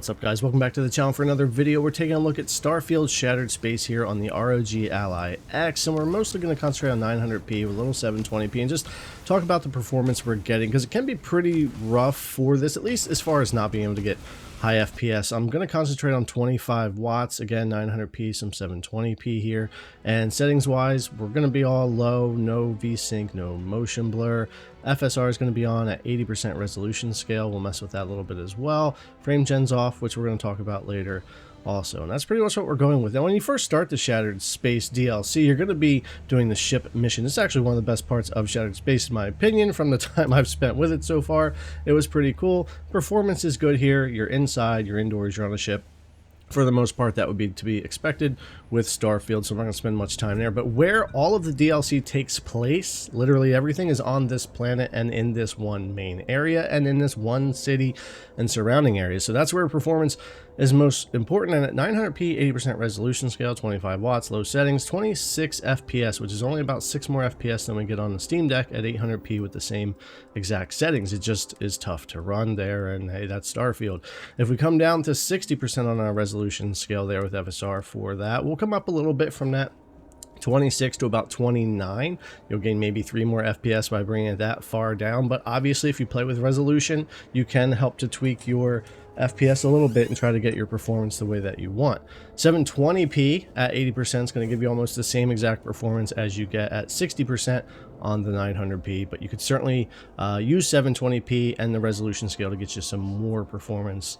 What's up, guys? Welcome back to the channel for another video. We're taking a look at Starfield Shattered Space here on the ROG Ally X, and we're mostly going to concentrate on 900p with a little 720p and just talk about the performance we're getting, because it can be pretty rough for this, at least as far as not being able to get high FPS. I'm going to concentrate on 25 watts, again 900p, some 720p here, and settings wise we're going to be all low, no VSync, no motion blur. FSR is going to be on at 80% resolution scale. We'll mess with that a little bit as well. Frame gen's off, which we're going to talk about later also, and that's pretty much what we're going with. Now, when you first start the Shattered Space DLC, you're going to be doing the ship mission. It's actually one of the best parts of Shattered Space, in my opinion, from the time I've spent with it so far. It was pretty cool. Performance is good here. You're inside, you're indoors, you're on a ship. For the most part, that would be to be expected with Starfield, so I'm not going to spend much time there. But where all of the DLC takes place, literally everything is on this planet and in this one main area and in this one city and surrounding areas. So that's where performance is most important. And at 900p, 80% resolution scale, 25 watts, low settings, 26 FPS, which is only about 6 more FPS than we get on the Steam Deck at 800p with the same exact settings. It just is tough to run there, and hey, that's Starfield. If we come down to 60% on our resolution scale there with FSR for that, we'll come up a little bit from that 26 to about 29. You'll gain maybe 3 more FPS by bringing it that far down, but obviously if you play with resolution, you can help to tweak your FPS a little bit and try to get your performance the way that you want. 720p at 80% is going to give you almost the same exact performance as you get at 60% on the 900p, but you could certainly use 720p and the resolution scale to get you some more performance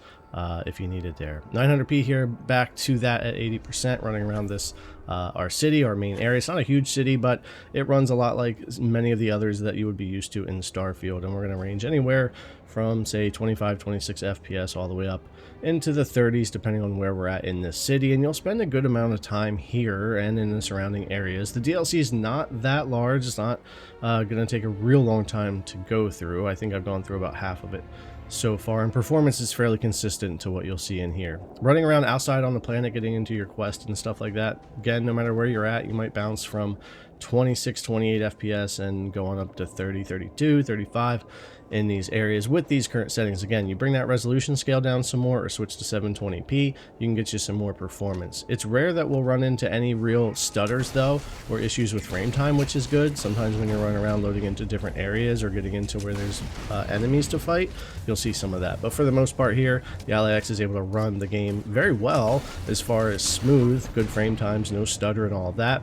if you need it there. 900p here, back to that at 80%, running around this our city, our main area. It's not a huge city, but it runs a lot like many of the others that you would be used to in Starfield, and we're going to range anywhere from, say, 25, 26 FPS all the way up into the 30s, depending on where we're at in this city, and you'll spend a good amount of time here and in the surrounding areas. The DLC is not that large. It's not going to take a real long time to go through. I think I've gone through about half of it so far, and performance is fairly consistent to what you'll see in here. Running around outside on the planet, getting into your quest and stuff like that, again, no matter where you're at, you might bounce from 26, 28 FPS and go on up to 30, 32, 35 in these areas with these current settings. Again, you bring that resolution scale down some more or switch to 720p, you can get you some more performance. It's rare that we'll run into any real stutters though, or issues with frame time, which is good. Sometimes when you're running around loading into different areas or getting into where there's enemies to fight, you'll see some of that. But for the most part here, the Ally X is able to run the game very well as far as smooth, good frame times, no stutter and all of that.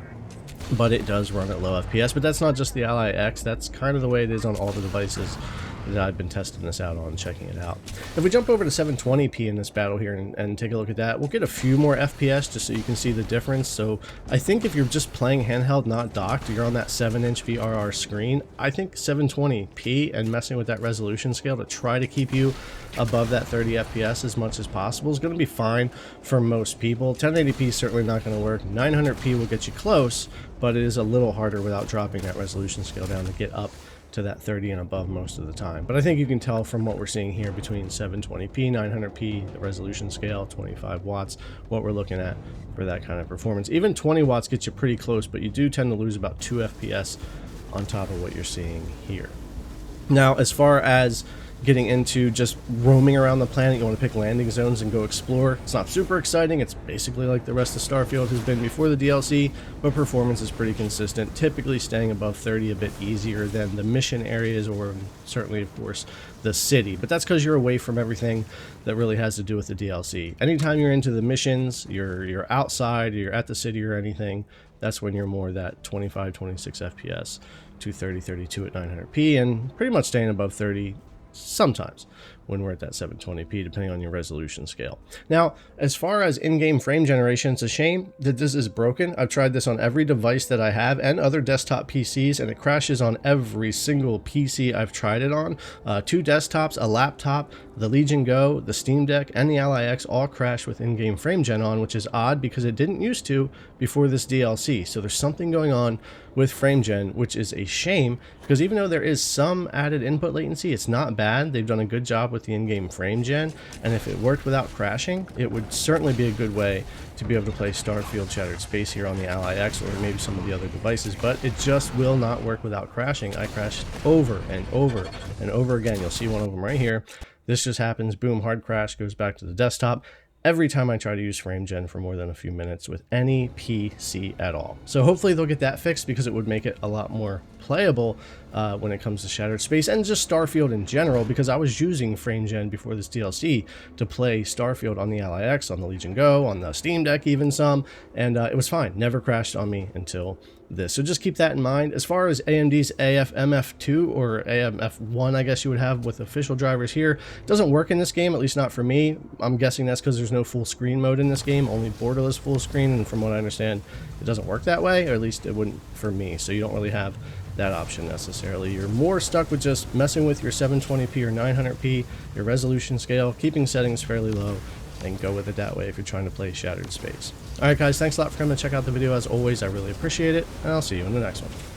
But it does run at low FPS. But that's not just the Ally X, that's kind of the way it is on all the devices that I've been testing this out on, checking it out. If we jump over to 720p in this battle here and take a look at that, we'll get a few more FPS just so you can see the difference. So I think if you're just playing handheld, not docked, you're on that 7-inch VRR screen, I think 720p and messing with that resolution scale to try to keep you above that 30 FPS as much as possible is going to be fine for most people. 1080p is certainly not going to work. 900p will get you close, but it is a little harder without dropping that resolution scale down to get up to that 30 and above most of the time. But I think you can tell from what we're seeing here between 720p, 900p, the resolution scale, 25 watts, what we're looking at for that kind of performance. Even 20 watts gets you pretty close, but you do tend to lose about 2 FPS on top of what you're seeing here. Now, as far as getting into just roaming around the planet, you want to pick landing zones and go explore. It's not super exciting. It's basically like the rest of Starfield has been before the DLC, but performance is pretty consistent, typically staying above 30 a bit easier than the mission areas or certainly, of course, the city. But that's because you're away from everything that really has to do with the DLC. Anytime you're into the missions, you're outside, you're at the city or anything, that's when you're more that 25, 26 FPS to 30, 32 at 900p, and pretty much staying above 30 sometimes when we're at that 720p, depending on your resolution scale. Now, as far as in-game frame generation, it's a shame that this is broken. I've tried this on every device that I have and other desktop PCs, and it crashes on every single PC I've tried it on. 2 desktops, a laptop, the Legion Go, the Steam Deck, and the Ally X all crash with in-game frame gen on, which is odd because it didn't used to before this DLC. So there's something going on with frame gen, which is a shame, because even though there is some added input latency, it's not bad. They've done a good job with the in-game frame gen, and if it worked without crashing, it would certainly be a good way to be able to play Starfield Shattered Space here on the Ally X or maybe some of the other devices, but it just will not work without crashing. I crashed over and over and over again. You'll see one of them right here. This just happens, boom, hard crash, goes back to the desktop every time I try to use frame gen for more than a few minutes with any PC at all. So hopefully they'll get that fixed, because it would make it a lot more playable when it comes to Shattered Space and just Starfield in general, because I was using frame gen before this DLC to play Starfield on the Ally X, on the Legion Go, on the Steam Deck even some, and it was fine. Never crashed on me until this. So just keep that in mind. As far as AMD's AFMF2 or AMF1, I guess you would have with official drivers here, it doesn't work in this game, at least not for me. I'm guessing that's because there's no full screen mode in this game, only borderless full screen, and from what I understand, it doesn't work that way, or at least it wouldn't for me. So you don't really have that option necessarily. You're more stuck with just messing with your 720p or 900p, your resolution scale, keeping settings fairly low, and go with it that way if you're trying to play Shattered Space. Alright guys, thanks a lot for coming to check out the video. As always, I really appreciate it, and I'll see you in the next one.